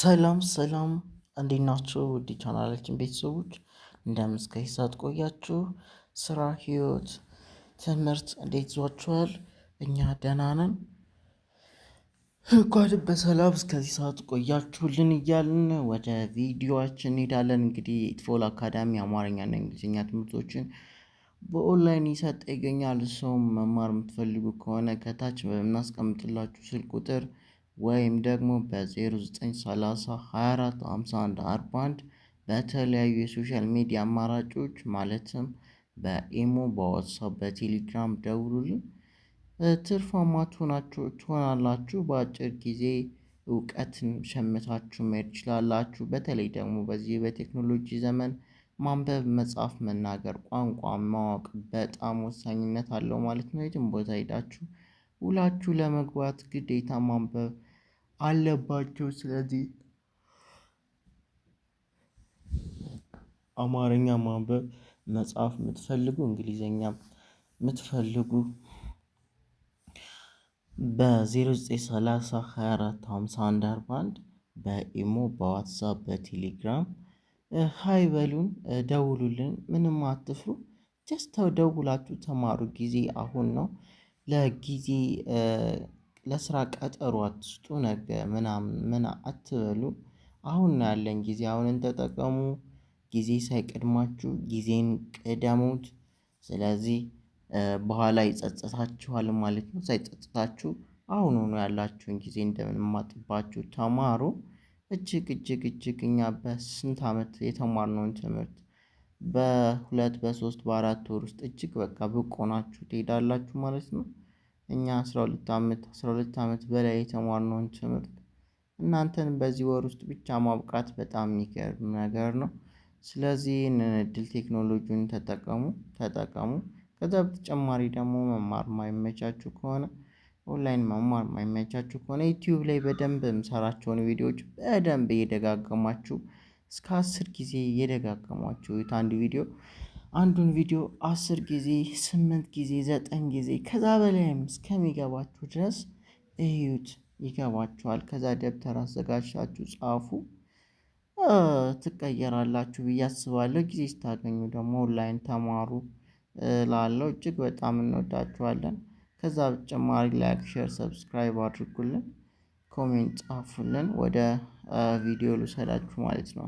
ሰላም ሰላም እንዴት ናችሁ? ውድ ቻናላችን ቤተሰቦች እንደምን እስከ ይህ ሰዓት ቆያችሁ? ስራ፣ ህይወት፣ ትምህርት እንዴት ይዟችኋል? እኛ ደህና ነን። እንኳን በሰላም እስከዚህ ሰዓት ቆያችሁልን እያልን ወደ ቪዲዮአችን እንሄዳለን። እንግዲህ ኢትፎል አካዳሚ አማርኛና እንግሊዝኛ ትምህርቶችን በኦንላይን ይሰጥ ይገኛል። ሰውም መማር የምትፈልጉ ከሆነ ከታች በምናስቀምጥላችሁ ስልክ ቁጥር ወይም ደግሞ በ0930 24 51 41 በተለያዩ የሶሻል ሚዲያ አማራጮች ማለትም በኢሞ፣ በዋትሳፕ፣ በቴሌግራም ደውሉልን። ትርፋማ ትሆናላችሁ። በአጭር ጊዜ እውቀትን ሸምታችሁ መሄድ ትችላላችሁ። በተለይ ደግሞ በዚህ በቴክኖሎጂ ዘመን ማንበብ፣ መጻፍ፣ መናገር፣ ቋንቋ ማወቅ በጣም ወሳኝነት አለው ማለት ነው። የትም ቦታ ሄዳችሁ ውላችሁ ለመግባት ግዴታ ማንበብ አለባቸው። ስለዚህ አማርኛ ማንበብ መጻፍ የምትፈልጉ እንግሊዘኛም የምትፈልጉ በ0930 24 51 41 በኢሞ፣ በዋትሳፕ፣ በቴሌግራም ሀይ በሉን፣ ደውሉልን። ምንም አትፍሩ። ጀስት ደውላችሁ ተማሩ። ጊዜ አሁን ነው። ለጊዜ ለስራ ቀጠሮ አትስጡ። ነገ ምናምን አትበሉ። አሁን ነው ያለን ጊዜ። አሁንን ተጠቀሙ። ጊዜ ሳይቀድማችሁ ጊዜን ቅደሙት። ስለዚህ በኋላ ይጸጸታችኋል ማለት ነው። ሳይጸጸታችሁ አሁኑኑ ያላችሁን ጊዜ እንደምንም አጥባችሁ ተማሩ። እጅግ እኛ በስንት አመት የተማርነውን ትምህርት በሁለት በሶስት በአራት ወር ውስጥ እጅግ በቃ ብቁ ሆናችሁ ትሄዳላችሁ ማለት ነው። እኛ 12 አመት በላይ የተማርነውን ትምህርት እናንተን በዚህ ወር ውስጥ ብቻ ማብቃት በጣም የሚገርም ነገር ነው። ስለዚህ ይህንን እድል ቴክኖሎጂውን ተጠቀሙ። ከዛ በተጨማሪ ደግሞ መማር የማይመቻችሁ ከሆነ ኦንላይን መማር የማይመቻችሁ ከሆነ ዩቲዩብ ላይ በደንብ የምሰራቸውን ቪዲዮዎች በደንብ እየደጋገማችሁ እስከ 10 ጊዜ እየደጋገማችሁ አንዱን ቪዲዮ 10 ጊዜ 8 ጊዜ 9 ጊዜ ከዛ በላይም እስከሚገባችሁ ድረስ እዩት። ይገባችኋል። ከዛ ደብተር አዘጋጅታችሁ ጻፉ። ትቀየራላችሁ ብዬ አስባለሁ። ጊዜ ስታገኙ ደግሞ ኦንላይን ተማሩ ላለው እጅግ በጣም እንወዳችኋለን። ከዛ በተጨማሪ ላይክ፣ ሼር፣ ሰብስክራይብ አድርጉልን፣ ኮሜንት ጻፉልን። ወደ ቪዲዮ ልውሰዳችሁ ማለት ነው።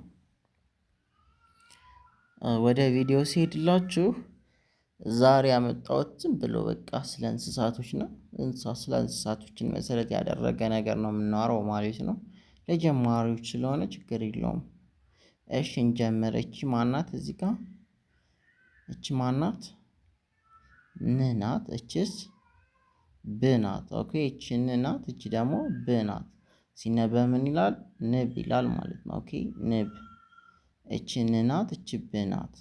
ወደ ቪዲዮ ሲሄድላችሁ ዛሬ ያመጣሁት ዝም ብሎ በቃ ስለ እንስሳቶች ነው። ስለ እንስሳቶችን መሰረት ያደረገ ነገር ነው የምናወራው ማለት ነው። ለጀማሪዎች ስለሆነ ችግር የለውም። እሺ እንጀምር። እቺ ማናት? እዚህ ጋር እቺ ማናት? ን ናት። እቺስ ብ ናት። ኦኬ እቺ ን ናት። እቺ ደግሞ ብ ናት። ሲነበብ ምን ይላል? ንብ ይላል ማለት ነው። ኦኬ ንብ። እቺ ን ናት። እቺ ብ ናት።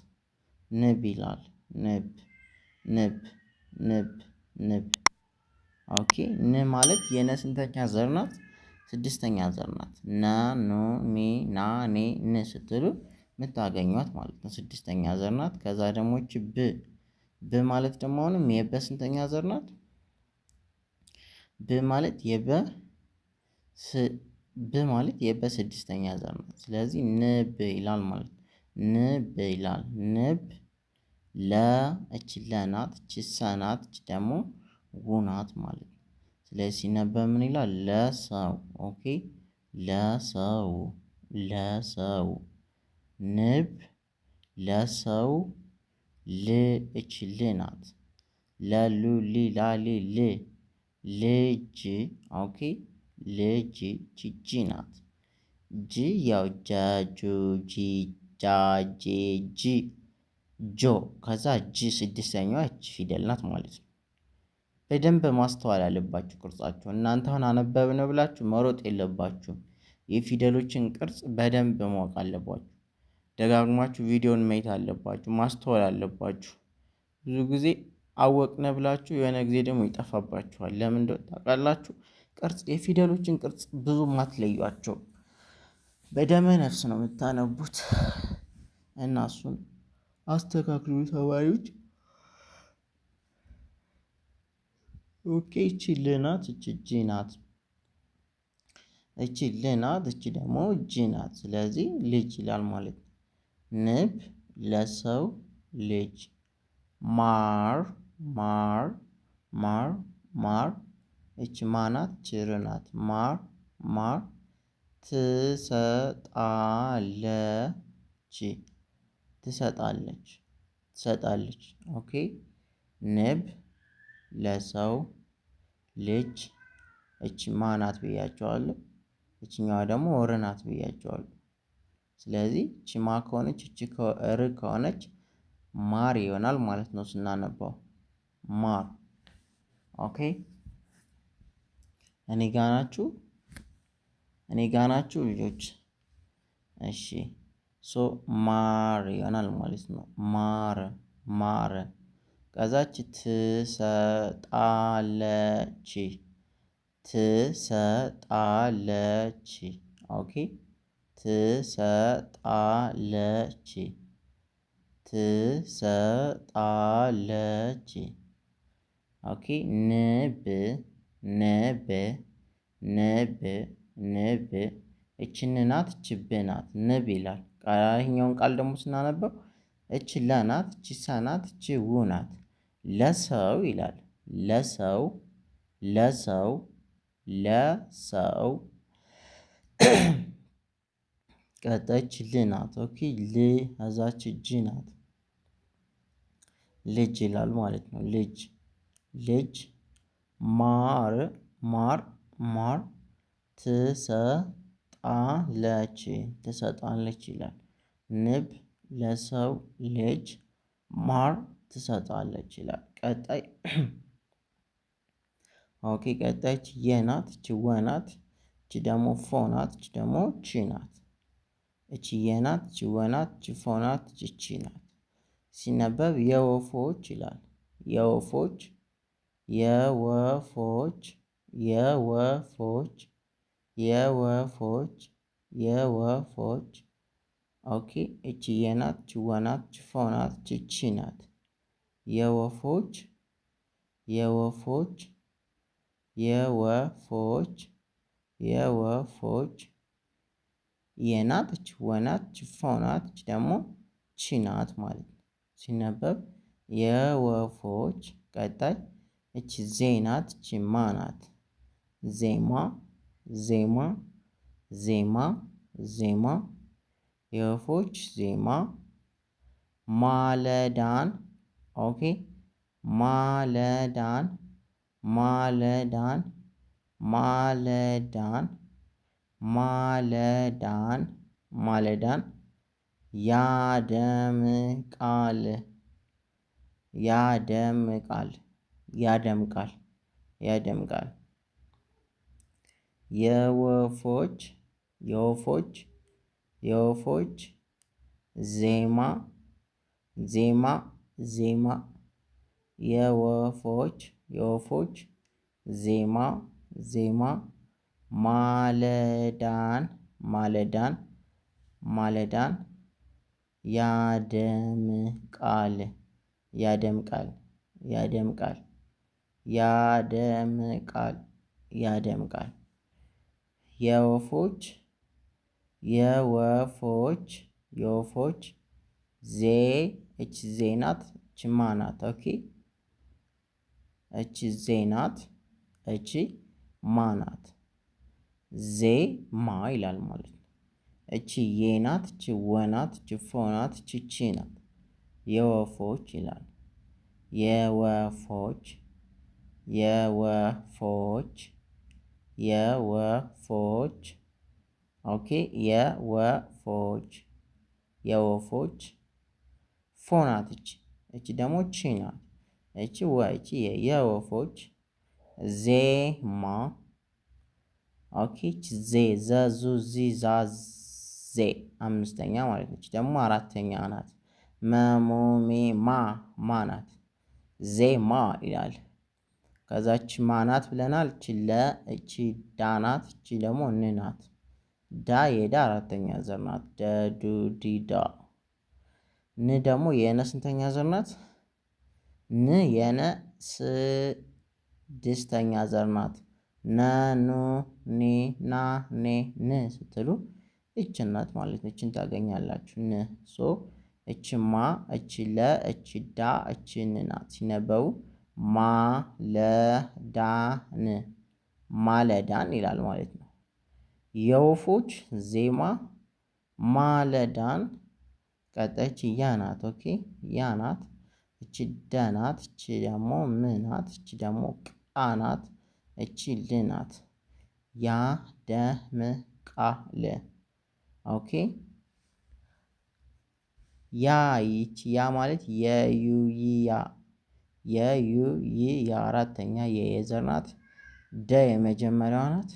ንብ ይላል። ንብ ንብ ንብ ንብ። ኦኬ ን ማለት የነ ስንተኛ ዘር ናት? ስድስተኛ ዘር ናት። ና ኑ ኒ ና ኔ ን ስትሉ የምታገኟት ማለት ነው። ስድስተኛ ዘር ናት። ከዛ ደግሞ እቺ ብ ማለት ደግሞ አሁንም የበ ስንተኛ ዘር ናት? ብ ማለት የበ ስድስተኛ ዘር ናት። ስለዚህ ንብ ይላል ማለት ነው። ንብ ይላል። ንብ ለ እቺ ለ ናት። እቺ ሰ ናት። እቺ ደግሞ ው ናት ማለት ነው። ስለዚህ ሲነበብ ምን ይላል? ለሰው። ኦኬ ለሰው ለሰው ንብ ለሰው ል እቺ ል ናት። ለሉ ሊ ላ ሊ ል ልጅ። ኦኬ ልጅ ጂ ናት። ጂ ያው ጃጁ ጂ ጃጄ ጂ ጆ ከዛ ጂ ስድስተኛዋ እቺ ፊደል ናት ማለት ነው። በደንብ ማስተዋል አለባችሁ ቅርጻችሁ። እናንተ አሁን አነበብን ብላችሁ መሮጥ የለባችሁም። የፊደሎችን ቅርጽ በደንብ ማወቅ አለባችሁ። ደጋግማችሁ ቪዲዮን ማየት አለባችሁ። ማስተዋል አለባችሁ። ብዙ ጊዜ አወቅነ ብላችሁ የሆነ ጊዜ ደግሞ ይጠፋባችኋል። ለምን እንደሆነ ታውቃላችሁ? የፊደሎችን ቅርጽ ብዙም አትለዩአቸው። በደመ ነፍስ ነው የምታነቡት እና እሱን አስተካክሉ ተማሪዎች። ኦኬ እቺ ል ናት። እቺ ጂ ናት። እቺ ል ናት፣ እቺ ደግሞ ጅ ናት። ስለዚህ ልጅ ይላል ማለት ነው። ንብ ለሰው ልጅ ማር ማር ማር ማር። እቺ ማናት? ችር ናት። ማር ማር ትሰጣለች ትሰጣለች ትሰጣለች። ኦኬ ንብ ለሰው ልጅ እቺ ማናት ብያቸዋለሁ። እችኛዋ ደግሞ ር ናት ብያቸዋለሁ። ስለዚህ እቺ ማ ከሆነች እቺ ር ከሆነች ማር ይሆናል ማለት ነው ስናነባው ማር። ኦኬ እኔ ጋ ናችሁ? እኔ ጋ ናችሁ ልጆች? እሺ ሶ ማር ይሆናል ማለት ነው። ማር ማር። ከዛች ትሰጣለች ትሰጣለች። ኦኬ ትሰጣለች ትሰጣለች። ኦኬ ንብ ንብ ንብ ንብ። እቺ ን ናት፣ እቺ ብ ናት። ንብ ይላል። ይሄኛውን ቃል ደግሞ ስናነበው እቺ ለ ናት፣ እቺ ሰ ናት፣ እቺ ው ናት። ለሰው ይላል። ለሰው ለሰው ለሰው። ቀጣይች ል ናት። ኦኬ ል እዛች ጅ ናት። ልጅ ይላል ማለት ነው። ልጅ ልጅ ማር ማር ማር ትሰጣለች ትሰጣለች ይላል። ንብ ለሰው ልጅ ማር ትሰጣለች ይላል። ቀጣይ ኦኬ ቀጣይች የ ናት፣ እቺ ወ ናት፣ እቺ ደግሞ ፎ ናት፣ እቺ ደግሞ ቺ ናት። እቺ የ ናት፣ እቺ ወ ናት፣ እቺ ፎ ናት፣ እቺ ቺ ናት። ሲነበብ የወፎች ይላል። የወፎች የወፎች የወፎች የወፎች የወፎች። ኦኬ እቺ የ ናት፣ እቺ ወ ናት፣ እቺ ፎ ናት፣ እቺ ቺ ናት። የወፎች የወፎች የወፎች የወፎች። የ ናት፣ እቺ ወ ናት፣ እቺ ፎ ናት፣ እቺ ደግሞ ቺ ናት ማለት ነው። ሲነበብ የወፎች። ቀጣይ እቺ ዜ ናት፣ እቺ ማ ናት። ዜማ ዜማ ዜማ ዜማ። የወፎች ዜማ። ማለዳን ኦኬ ማለዳን ማለዳን ማለዳን ማለዳን ማለዳን ያደምቃል ያደምቃል ያደምቃል ያደምቃል። የወፎች የወፎች የወፎች ዜማ ዜማ ዜማ። የወፎች የወፎች ዜማ ዜማ። ማለዳን ማለዳን ማለዳን ያደምቃል ያደምቃል ያደምቃል ያደምቃል ያደምቃል። የወፎች የወፎች የወፎች ዜ እች ዜ ናት፣ እች ማ ናት። ኦኬ እች ዜ ናት፣ እቺ ማ ናት። ዜ ማ ይላል ማለት ነው። እቺ የ ናት፣ እቺ ወ ናት፣ እቺ ፎ ናት፣ እቺ ቺ ናት። የወፎች ይላል። የወፎች የወፎች የወፎች። ኦኬ የወፎች የወፎች። ፎ ናት እቺ፣ እቺ ደግሞ ቺ ናት። እቺ ወ እቺ የወፎች ዜማ። ኦኬ እቺ ዜ ዘዙ ዚ ዛ ዜ አምስተኛ ማለት ነች። ደግሞ አራተኛ ናት። መሞሜ ማ ማ ናት። ዜማ ይላል። ከዛች ማ ናት ብለናል። እቺ ለ እቺ ዳ ናት። እቺ ደግሞ ን ናት። ዳ የዳ አራተኛ ዘር ናት። ደዱ ዲዳ። ን ደግሞ የነ ስንተኛ ዘር ናት? ን የነ ስድስተኛ ዘር ናት። ነ ኑ ኒ ና ኔ ን ስትሉ እችን ናት ማለት ነው። እችን ታገኛላችሁ ን ሶ እች ማ እች ለ እች ዳ እች ን ናት። ሲነበቡ ማ ለ ዳ ን ማለዳን ይላል ማለት ነው። የወፎች ዜማ ማለዳን። ቀጣይ ያ ናት። ኦኬ ያ ናት። እቺ ደ ናት። እቺ ደግሞ ም ናት። እቺ ደግሞ ቃ ናት። እቺ ል ናት። ያ ደ ም ቃ ል። ኦኬ ያ ይቺ ያ ማለት የዩ ይ ያ የዩ ይ ያ አራተኛ የየዘር ናት። ደ የመጀመሪያዋ ናት።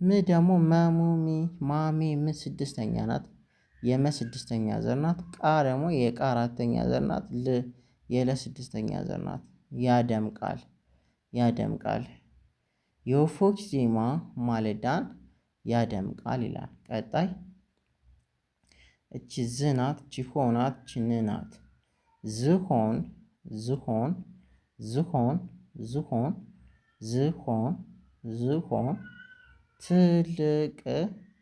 ም ደግሞ መሙ ሚ ማሚ ም ስድስተኛ ናት። የመ ስድስተኛ ዘር ናት። ቃ ደግሞ የቃ አራተኛ ዘር ናት። ል የለ ስድስተኛ ዘር ናት። ያደምቃል ያደምቃል። የወፎች ዜማ ማለዳን ያደምቃል ይላል። ቀጣይ እቺ ዝ ናት። እቺ ሆ ናት። እቺ ን ናት። ዝሆን ዝሆን ዝሆን ዝሆን ዝሆን ዝሆን ትልቅ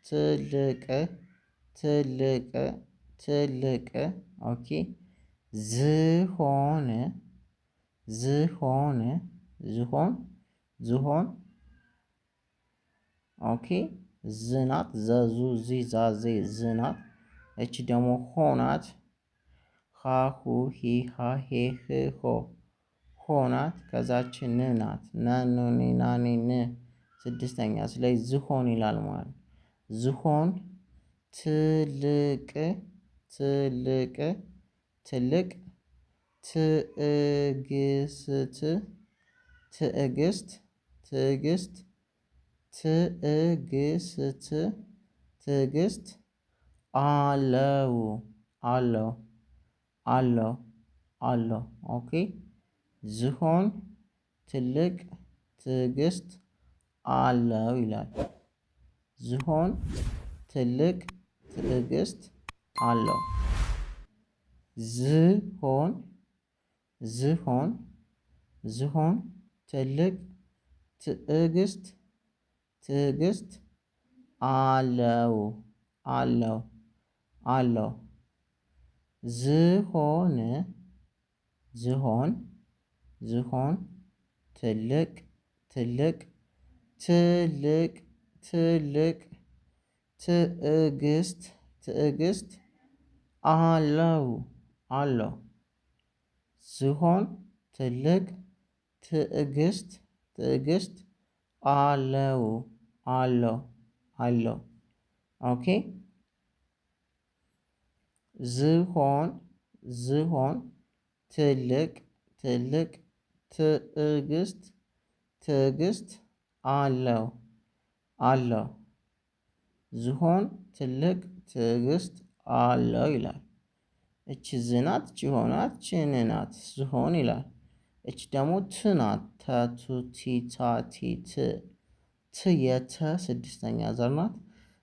ትልቅ ትልቅ ትልቅ ኦኬ ዝሆን ዝሆን ዝሆን ዝሆን ኦኬ ዝ ናት። ዘዙ ዚ ዛ ዜ ዝ ናት። እቺ ደግሞ ሆ ናት። ሃ ሁ ሂ ሃ ሄ ህ ሆ ሆ ናት። ከዛች ን ናት። ነ ኑ ኒ ና ኒ ን ስድስተኛ ስለዚህ ዝሆን ይላል ማለት ዝሆን ትልቅ ትልቅ ትልቅ ትዕግስት ትዕግስት ትዕግስት ትዕግስት ትዕግስት አለው አለው አለው አለው ኦኬ ዝሆን ትልቅ ትዕግስት አለው ይላል። ዝሆን ትልቅ ትዕግስት አለው። ዝሆን ዝሆን ዝሆን ትልቅ ትዕግስት ትዕግስት አለው አለው አለው። ዝሆን ዝሆን ዝሆን ትልቅ ትልቅ ትልቅ ትልቅ ትዕግስት ትዕግስት አለው አለው። ዝሆን ትልቅ ትዕግስት ትዕግስት አለው አለው አለው። ኦኬ ዝሆን ዝሆን ትልቅ ትልቅ ትዕግስት ትዕግስት አለው አለው። ዝሆን ትልቅ ትዕግስት አለው ይላል። እቺ ዝ ናት። እቺ ሆ ናት። እቺ ን ናት። ዝሆን ይላል። እቺ ደግሞ ት ናት። ተ ቱ ቲ ታ ቲ ት ት የተ ስድስተኛ ዘር ናት።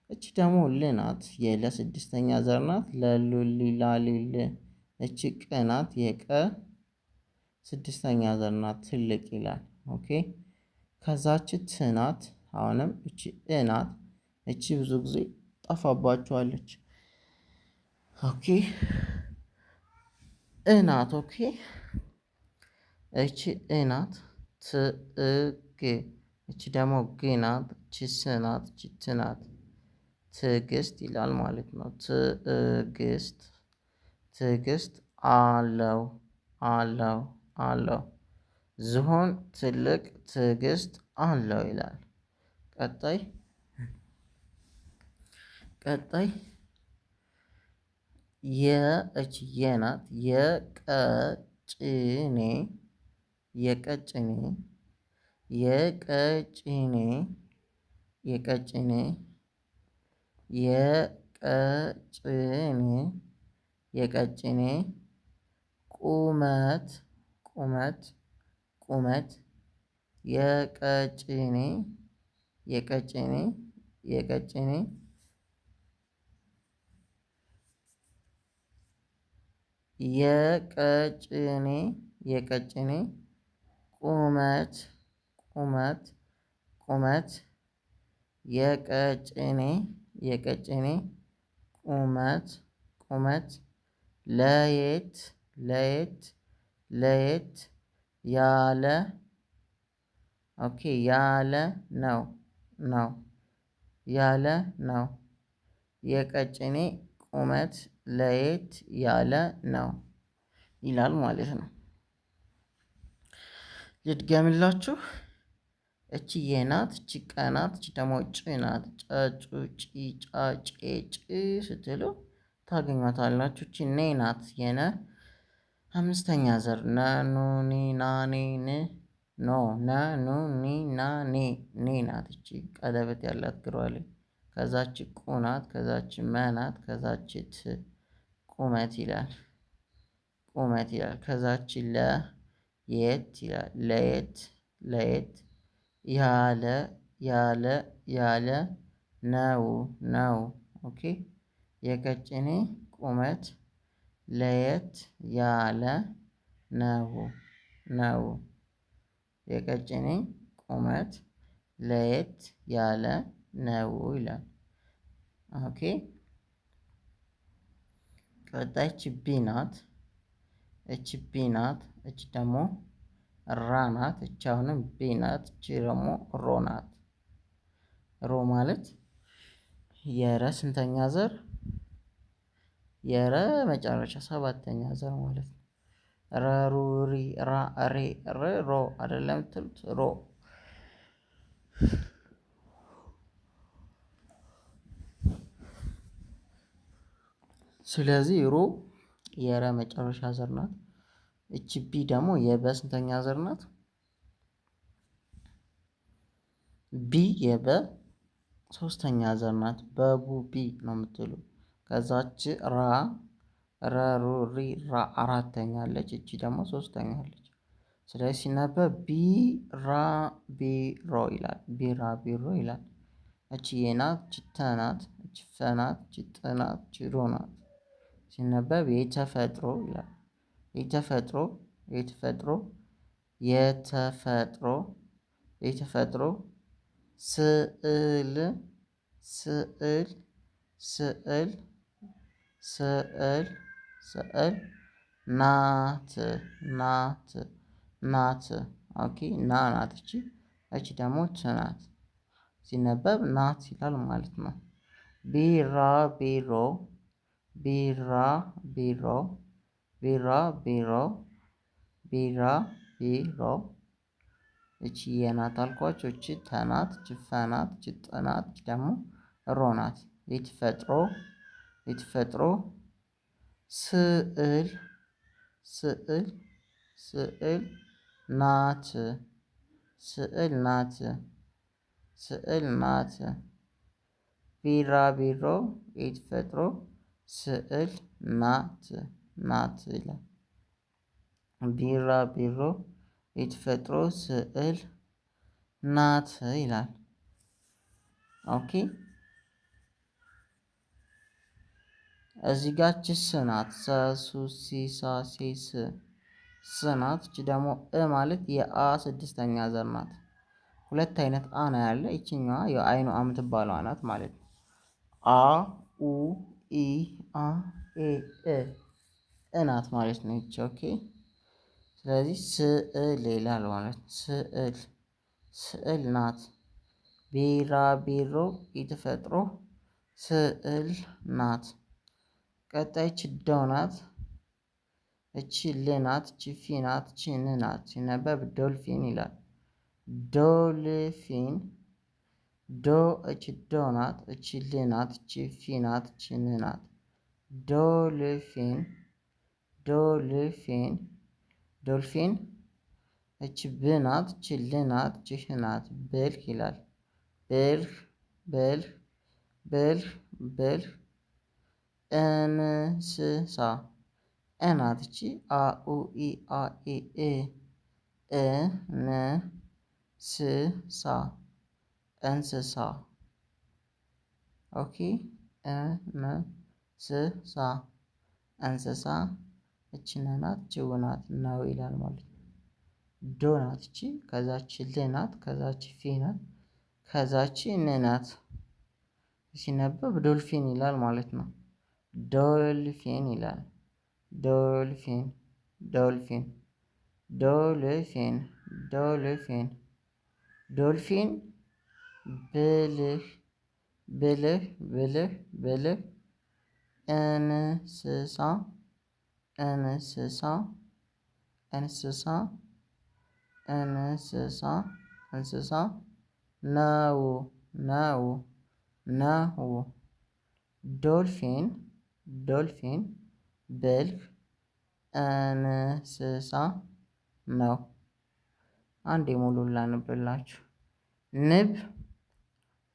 እቺ ደግሞ ል ናት። የለ ስድስተኛ ዘር ናት። ለሉ ሊ ላ ሊ ል እቺ ቅ ናት። የቀ ስድስተኛ ዘር ናት። ትልቅ ይላል። ኦኬ ከዛች ት ናት። አሁንም እቺ እ ናት። እቺ ብዙ ጊዜ ጠፋባችኋለች። ኦኬ እ ናት። ኦኬ እቺ እ ናት። ትዕግ እቺ ደግሞ ግ ናት። እቺ ስ ናት። እቺ ት ናት። ትዕግስት ይላል ማለት ነው። ትዕግስት ትዕግስት አለው አለው አለው። ዝሆን ትልቅ ትዕግስት አለው ይላል። ቀጣይ ቀጣይ የእች የናት የቀጭኔ የቀጭኔ የቀጭኔ የቀጭኔ የቀጭኔ የቀጭኔ ቁመት ቁመት ቁመት የቀጭኔ የቀጭኔ የቀጭኔ የቀጭኔ የቀጭኔ ቁመት ቁመት ቁመት የቀጭኔ የቀጭኔ ቁመት ለየት ለየት ለየት ያለ ኦኬ ያለ ነው ነው ያለ ነው። የቀጭኔ ቁመት ለየት ያለ ነው ይላል ማለት ነው። ልድገምላችሁ። እቺ የናት እቺ ቀናት እቺ ደግሞ ጭ ናት። ጨጩ ጪ ጫ ጬ ጭ ስትሉ ታገኟታላችሁ። እቺ ኔ ናት። የነ አምስተኛ ዘር ነ ኑ ኒ ና ኔ ን ኖ ነ ኑ ኒ ና ኔ ኔ ናት። እቺ ቀለበት ያላት ግሯ ላይ ከዛች ቁ ናት። ከዛች መ ናት። ከዛች ት ቁመት ይላል ቁመት ይላል። ከዛች ለ የት ይላል ለየት ለየት ያለ ያለ ያለ ነው ነው። ኦኬ የቀጭኔ ቁመት ለየት ያለ ነው ነው። የቀጭኔ ቁመት ለየት ያለ ነው ይላል። ኦኬ ቀጣይ እቺ ቢ ናት። እቺ ቢ ናት። እቺ ደግሞ ራ ናት። እቺ አሁንም ቢ ናት። እቺ ደግሞ ሮ ናት። ሮ ማለት የረ ስንተኛ ዘር? የረ መጨረሻ ሰባተኛ ዘር ማለት ነው። ረሩ ሪ ራ ሬ ር ሮ አይደለም የምትሉት ሮ። ስለዚህ ሮ የረ መጨረሻ ዘር ናት። እቺ ቢ ደግሞ የበ ስንተኛ ዘር ናት? ቢ የበ ሶስተኛ ዘር ናት። በቡ ቢ ነው የምትሉ። ከዛች ራ ረሩ ሪ ራ አራተኛ አለች። እቺ ደግሞ ሶስተኛ አለች። ስለዚህ ሲነበብ ቢራ ቢሮ ይላል። ቢራ ቢሮ ይላል። እቺ የናት እቺ ተናት እቺ ፈናት እቺ ጥናት እቺ ሮ ናት። ሲነበብ የተፈጥሮ ይላል። የተፈጥሮ የተፈጥሮ የተፈጥሮ የተፈጥሮ ስዕል ስዕል ስዕል ስዕል ስዕል ናት ናት ናት። ኦኬ ና ናት። እቺ ደግሞ ት ናት። ሲነበብ ናት ይላል ማለት ነው። ቢራ ቢሮ ቢራ ቢሮ ቢራ ቢሮ ቢራ ቢሮ። እቺ የናት አልኳችሁ። እቺ ተናት እቺ ፈናት እቺ ጥናት እቺ ደግሞ ሮ ናት። የተፈጥሮ የተፈጥሮ ስዕል ስዕል ስዕል ናት ስዕል ናት ስዕል ናት። ቢራቢሮ የተፈጥሮ ስዕል ናት ናት ይላል። ቢራቢሮ የተፈጥሮ ስዕል ናት ይላል። ኦኬ እዚህ ጋር እቺ ስ ናት። ሰ ሱ ሲ ሳ ሴ ስ ስ ናት። እቺ ደግሞ እ ማለት የአ ስድስተኛ ዘር ናት። ሁለት አይነት አ ነው ያለ። ይችኛዋ የአይኑ አ የምትባለዋ ናት ማለት ነው። አ ኡ ኢ አ ኤ እ ናት ማለት ነው። ይቺ ኦኬ። ስለዚህ ስዕል ይላል ማለት ነው። ስዕል ስዕል ናት። ቢራቢሮ የተፈጥሮ ስዕል ናት። ቀጣይ እቺ ዶ ናት። እቺ ል ናት። እቺ ፊ ናት። እቺ ን ናት። ሲነበብ ዶልፊን ይላል። ዶልፊን ዶ እቺ ዶ ናት። እቺ ል ናት። እቺ ፊ ናት። እቺ ን ናት። ዶልፊን ዶልፊን ዶልፊን። እቺ ብ ናት። እቺ ል ናት። እቺ ህ ናት። ብልህ ይላል። ብልህ ብልህ ብልህ ብልህ። እንስሳ እ ናት። እቺ አ ኡ ኢ አ ኤ እ እ ን ስ ሳ እንስሳ። ኦኬ እ ን ስ ሳ እንስሳ። እቺ ነ ናት። እቺ ው ናት። ነው ይላል ማለት ነው። ዶ ናት። እቺ ከዛች ል ናት። ከዛች ፊ ናት። ከዛች ንናት ሲነበብ ዶልፊን ይላል ማለት ነው። ዶልፊን ይላል። ዶልፊን ዶልፊን ዶልፊን ዶልፊን ዶልፊን ብልህ ብልህ ብልህ ብልህ እንስሳ እንስሳ እንስሳ እንስሳ እንስሳ ነው ነው ነው። ዶልፊን ዶልፊን ብልህ እንስሳ ነው። አንዴ ሙሉ ላንብላችሁ። ንብ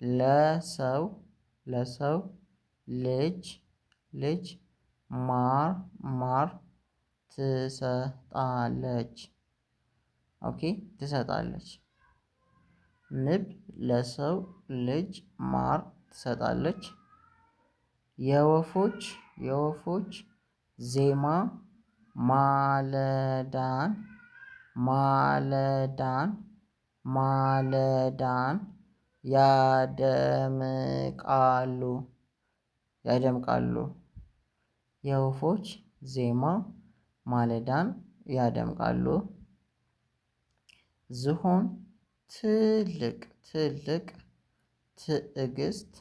ለሰው ለሰው ልጅ ማር ማር ትሰጣለች። ኦኬ ትሰጣለች። ንብ ለሰው ልጅ ማር ትሰጣለች። የወፎች ዜማ ማለዳን ማለዳን ማለዳን ያደምቃሉ ያደምቃሉ። የወፎች ዜማ ማለዳን ያደምቃሉ። ዝሆን ትልቅ ትልቅ ትዕግስት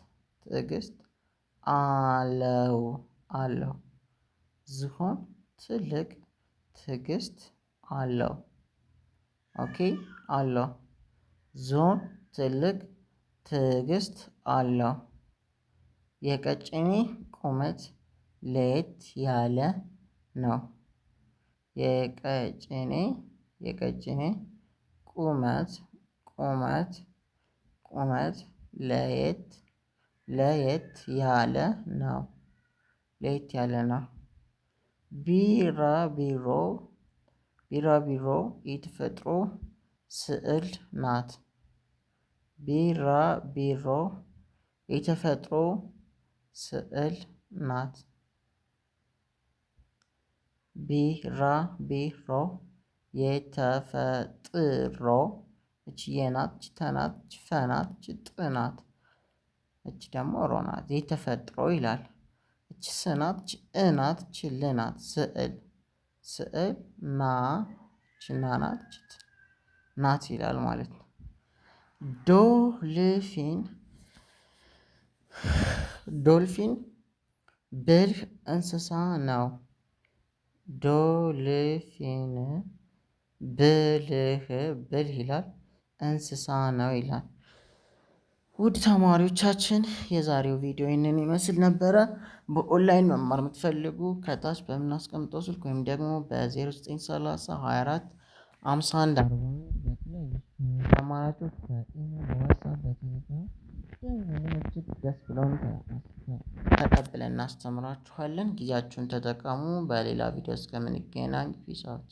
አለው አለው። ዝሆን ትልቅ ትዕግስት አለው። ኦኬ አለው። ዝሆን ትልቅ ትዕግስት አለው። የቀጭኔ ቁመት ለየት ያለ ነው። የቀጭኔ ቁመት ለየት ያለ ነው። ለየት ያለ ነው። ቢራቢሮ የተፈጥሮ ስዕል ናት። ቢራቢሮ የተፈጥሮ ስዕል ናት። ቢራቢሮ የተፈጥሮ እቺ የናት እቺ ተናት እቺ ፈናት እቺ ጥናት እቺ ደግሞ ሮናት የተፈጥሮ ይላል። እቺ ስናት እቺ እናት እቺ ልናት ስዕል ና እቺ ናናት ናት ይላል ማለት ነው። ዶልፊን ብልህ እንስሳ ነው። ዶልፊን ብልህ ይላል እንስሳ ነው ይላል። ውድ ተማሪዎቻችን የዛሬው ቪዲዮ ይህንን ይመስል ነበረ። በኦንላይን መማር የምትፈልጉ ከታች በምናስቀምጠው ስልክ ወይም ደግሞ በ0930 24 51 40 ተማራችሁ በዋትስአፕ በቴሌግራም እጅግ ደስ ብሎን ተቀብለን እናስተምራችኋለን። ጊዜያችሁን ተጠቀሙ። በሌላ ቪዲዮ እስከምንገናኝ ፒስ አውት።